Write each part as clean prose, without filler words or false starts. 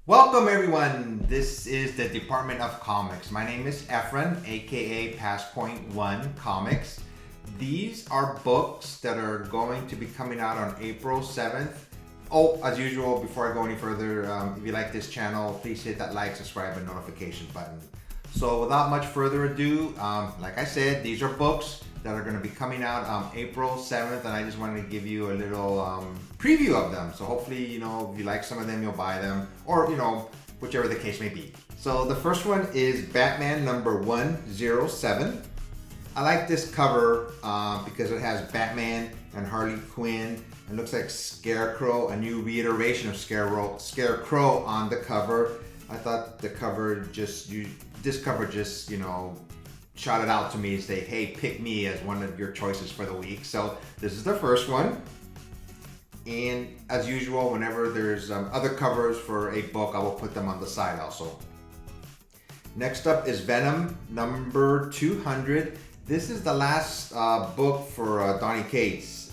Welcome everyone. This is the Department of Comics. My name is Efren, aka Passpoint1 Comics. These are books that are going to be coming out on April 7th. Oh, as usual, before I go any further, if you like this channel, please hit that like, subscribe, and notification button. So without much further ado, like I said, these are books that are going to be coming out on April 7th, and I just wanted to give you a little preview of them. So hopefully, if you like some of them, you'll buy them, or, whichever the case may be. So the first one is Batman number 107. I like this cover because it has Batman and Harley Quinn. It looks like Scarecrow, a new reiteration of Scarecrow on the cover. I thought this cover just, shout it out to me and say, hey, pick me as one of your choices for the week. So this is the first one. And as usual, whenever there's other covers for a book, I will put them on the side also. Next up is Venom number 200. This is the last book for Donny Cates.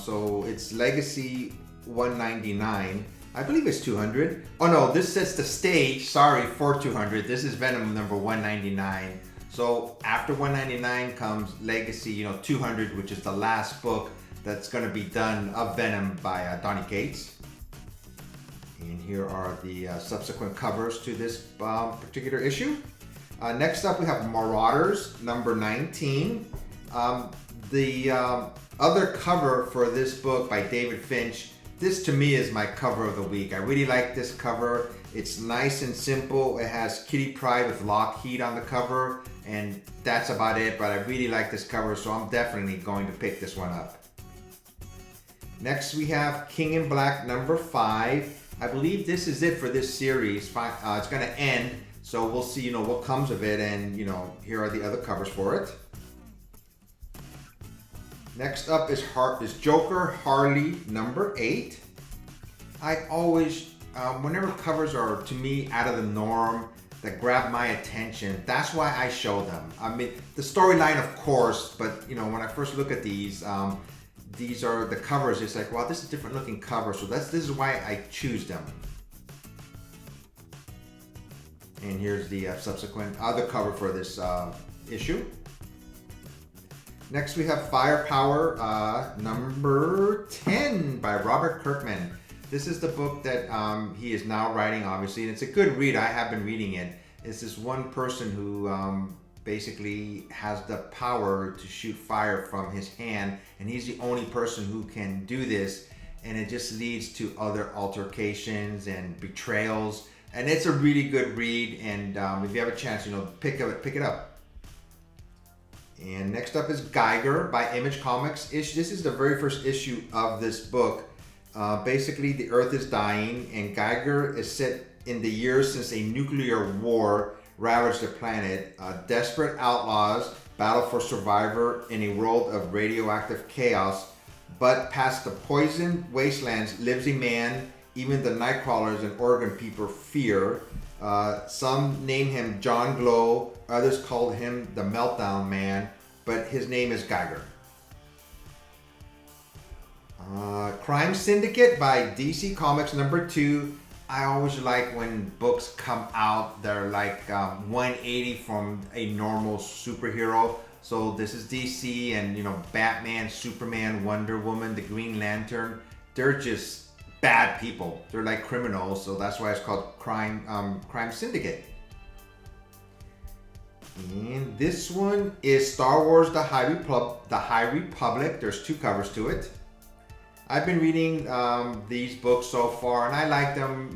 So it's Legacy 199. I believe it's 200. Oh no, this sets the stage, for 200. This is Venom number 199. So after 199 comes Legacy, 200, which is the last book that's going to be done of Venom by Donny Cates. And here are the subsequent covers to this particular issue. Next up we have Marauders number 19. The other cover for this book by David Finch, this to me is my cover of the week. I really like this cover. It's nice and simple. It has Kitty Pryde with Lockheed on the cover, and that's about it, but I really like this cover, so I'm definitely going to pick this one up. Next we have King in Black number 5. I believe this is it for this series. It's going to end, so we'll see what comes of it, and here are the other covers for it. Next up is Joker Harley number 8. I always, whenever covers are to me out of the norm, that grab my attention, that's why I show them. I mean, the storyline of course, but when I first look at these are the covers. It's like, wow, this is a different looking cover, so this is why I choose them. And here's the subsequent other cover for this issue. Next we have Firepower number 10 by Robert Kirkman. This is the book that he is now writing, obviously, and it's a good read. I have been reading it. It's this one person who basically has the power to shoot fire from his hand, and he's the only person who can do this, and it just leads to other altercations and betrayals, and it's a really good read, and if you have a chance, pick it up. And next up is Geiger by Image Comics. This is the very first issue of this book. Basically, the Earth is dying, and Geiger is set in the years since a nuclear war ravaged the planet. Desperate outlaws battle for survival in a world of radioactive chaos. But past the poisoned wastelands lives a man even the Nightcrawlers and Oregon people fear. Some name him John Glow, others called him the Meltdown Man, but his name is Geiger. Crime Syndicate by DC Comics number 2. I always like when books come out that are like 180 from a normal superhero. So this is DC, and Batman, Superman, Wonder Woman, the Green Lantern. They're just bad people. They're like criminals, so that's why it's called Crime Syndicate. And this one is Star Wars: The High Republic. There's 2 covers to it. I've been reading these books so far, and I like them.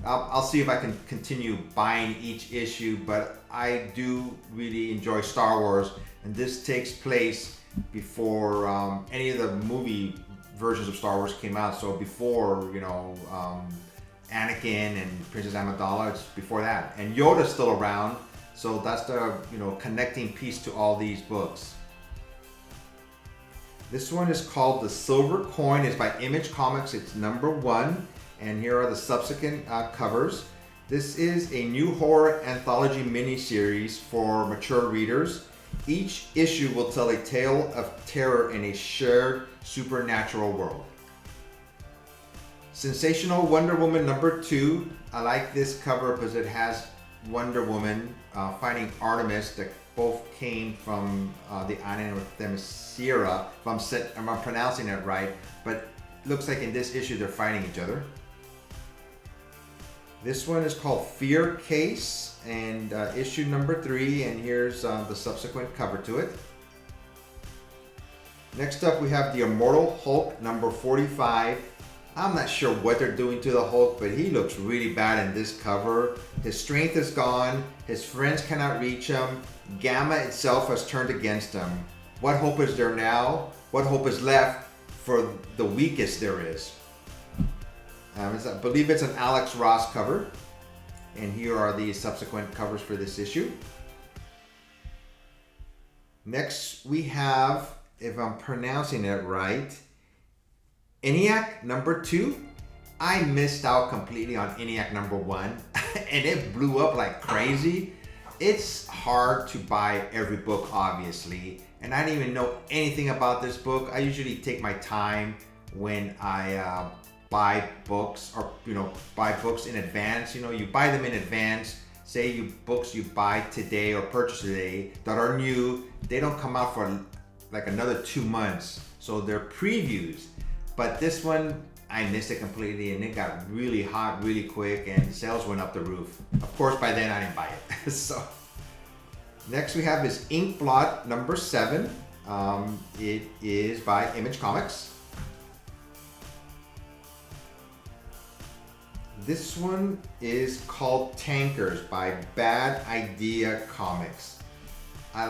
I'll see if I can continue buying each issue, but I do really enjoy Star Wars, and this takes place before any of the movie versions of Star Wars came out. So before, Anakin and Princess Amidala, it's before that. And Yoda's still around, so that's the, connecting piece to all these books. This one is called The Silver Coin. It's by Image Comics. It's number 1, and here are the subsequent covers. This is a new horror anthology miniseries for mature readers. Each issue will tell a tale of terror in a shared supernatural world. Sensational Wonder Woman number 2. I like this cover because it has Wonder Woman fighting Artemis that both came from the island of Themyscira, if I'm pronouncing it right, but looks like in this issue they're fighting each other. This one is called Fear Case, and issue number 3, and here's the subsequent cover to it. Next up we have the Immortal Hulk number 45. I'm not sure what they're doing to the Hulk, but he looks really bad in this cover. His strength is gone, his friends cannot reach him, Gamma itself has turned against him. What hope is there now? What hope is left for the weakest there is? I believe it's an Alex Ross cover, and here are the subsequent covers for this issue. Next we have, if I'm pronouncing it right, ENIAC number 2. I missed out completely on ENIAC number 1 and it blew up like crazy. It's hard to buy every book, obviously, and I didn't even know anything about this book. I usually take my time when I buy books, or buy books in advance. You buy them in advance. Say books you buy today or purchase today that are new, they don't come out for like another 2 months, so they're previews. But this one, I missed it completely, and it got really hot really quick, and sales went up the roof. Of course, by then I didn't buy it. So next we have is Inkblot number 7. It is by Image Comics. This one is called Tankers by Bad Idea Comics. I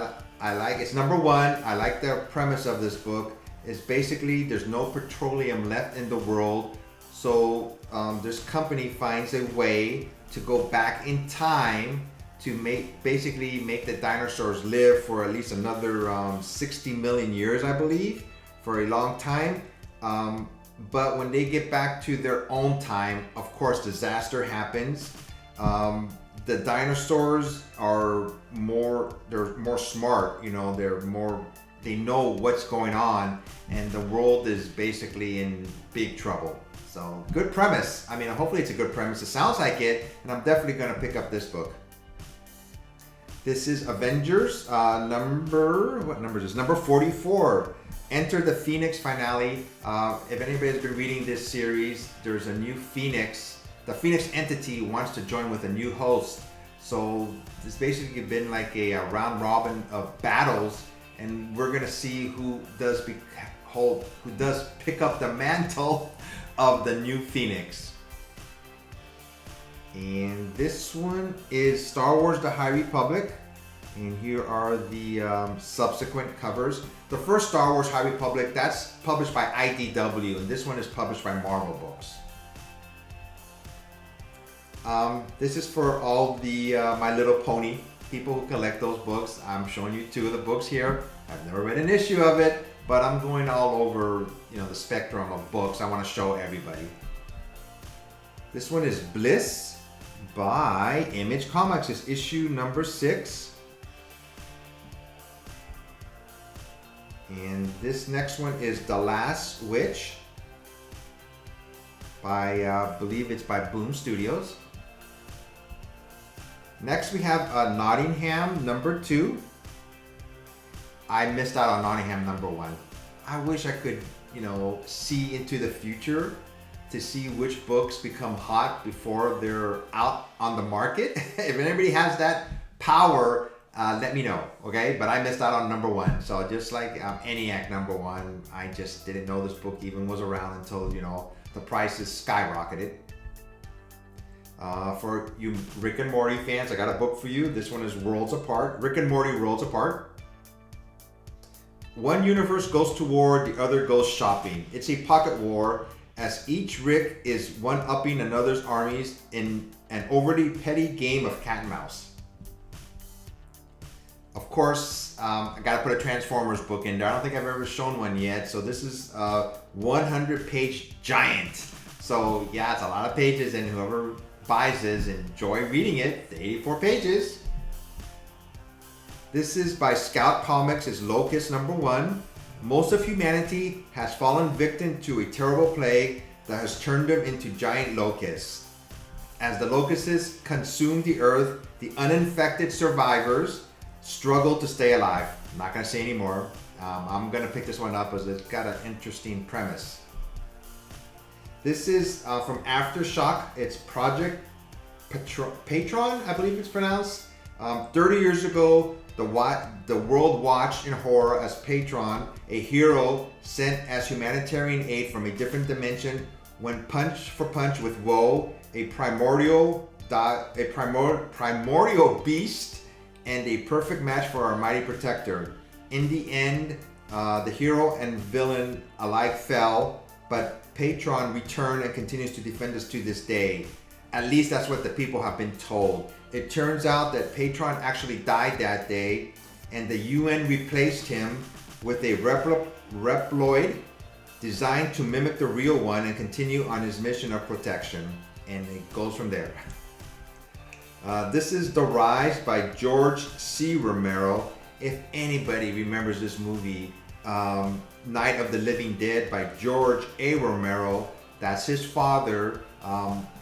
like it's number 1. I like the premise of this book. It's basically there's no petroleum left in the world, so this company finds a way to go back in time to make the dinosaurs live for at least another 60 million years, I believe, for a long time. But when they get back to their own time, of course, disaster happens. The dinosaurs are more smart, they know what's going on, and the world is basically in big trouble. So good premise. I mean, hopefully it's a good premise. It sounds like it, and I'm definitely going to pick up this book. This is Avengers what number is this? Number 44. Enter the Phoenix finale. If anybody's been reading this series, there's a new Phoenix. The Phoenix entity wants to join with a new host. So it's basically been like a round robin of battles, and we're gonna see who does pick up the mantle of the new Phoenix. And this one is Star Wars: The High Republic, and here are the subsequent covers. The first Star Wars: High Republic, that's published by IDW, and this one is published by Marvel Books. This is for all the My Little Pony people who collect those books. I'm showing you 2 of the books here. I've never read an issue of it, but I'm going all over the spectrum of books. I want to show everybody. This one is Bliss by Image Comics. It's issue number 6. And this next one is The Last Witch by, I believe it's by Boom Studios. Next we have Nottingham number 2. I missed out on Nottingham number 1. I wish I could, see into the future to see which books become hot before they're out on the market. If anybody has that power, let me know, okay? But I missed out on number 1. So just like ENIAC number 1, I just didn't know this book even was around until, the prices skyrocketed. For you Rick and Morty fans, I got a book for you. This one is Worlds Apart. Rick and Morty Worlds Apart. One universe goes to war, the other goes shopping. It's a pocket war, as each Rick is one-upping another's armies in an overly petty game of cat and mouse. Of course, I gotta put a Transformers book in there. I don't think I've ever shown one yet. So this is a 100-page giant. So yeah, it's a lot of pages, and whoever buys this, enjoy reading it. 84 pages. This is by Scout Comics. It's Locust number 1. Most of humanity has fallen victim to a terrible plague. that has turned them into giant locusts. As the locusts consume the earth, the uninfected survivors struggle to stay alive. I'm not going to say anymore. I'm going to pick this one up as it's got an interesting premise. This is from Aftershock. It's Project Patron, I believe it's pronounced. 30 years ago, the world watched in horror as Patron, a hero sent as humanitarian aid from a different dimension, went punch for punch with Woe, a primordial beast, and a perfect match for our mighty protector. In the end, the hero and villain alike fell, but Patron returned and continues to defend us to this day. At least that's what the people have been told. It turns out that Patron actually died that day, and the UN replaced him with a Reploid designed to mimic the real one and continue on his mission of protection. And it goes from there. This is The Rise by George C. Romero. If anybody remembers this movie, Night of the Living Dead by George A. Romero, that's his father.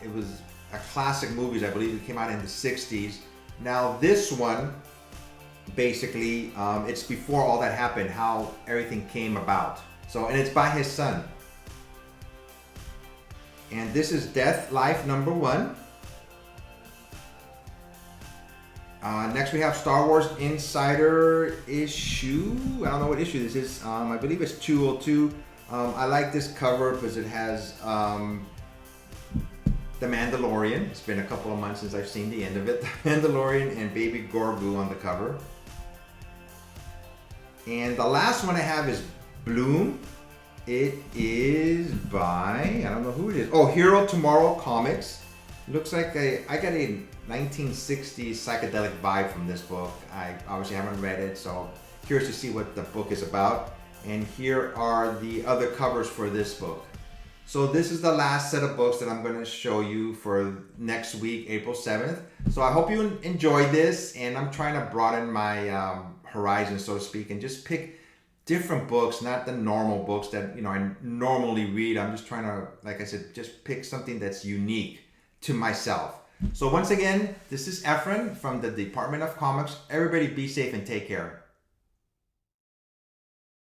It was a classic movie. I believe it came out in the 60s. Now this one, basically, it's before all that happened, how everything came about. So, and it's by his son. And this is Death Life #1. Next we have Star Wars Insider issue. I don't know what issue this is. I believe it's 202. I like this cover because it has The Mandalorian. It's been a couple of months since I've seen the end of it. The Mandalorian and Baby Grogu on the cover. And the last one I have is Bloom. It is by, I don't know who it is. Oh, Hero Tomorrow Comics. Looks like I got a 1960s psychedelic vibe from this book. I obviously haven't read it, so curious to see what the book is about. And here are the other covers for this book. So this is the last set of books that I'm going to show you for next week, April 7th. So I hope you enjoyed this, and I'm trying to broaden my horizon, so to speak, and just pick different books, not the normal books that I normally read. I'm just trying to, like I said, just pick something that's unique to myself. So once again, this is Efren from the Department of Comics. Everybody be safe and take care.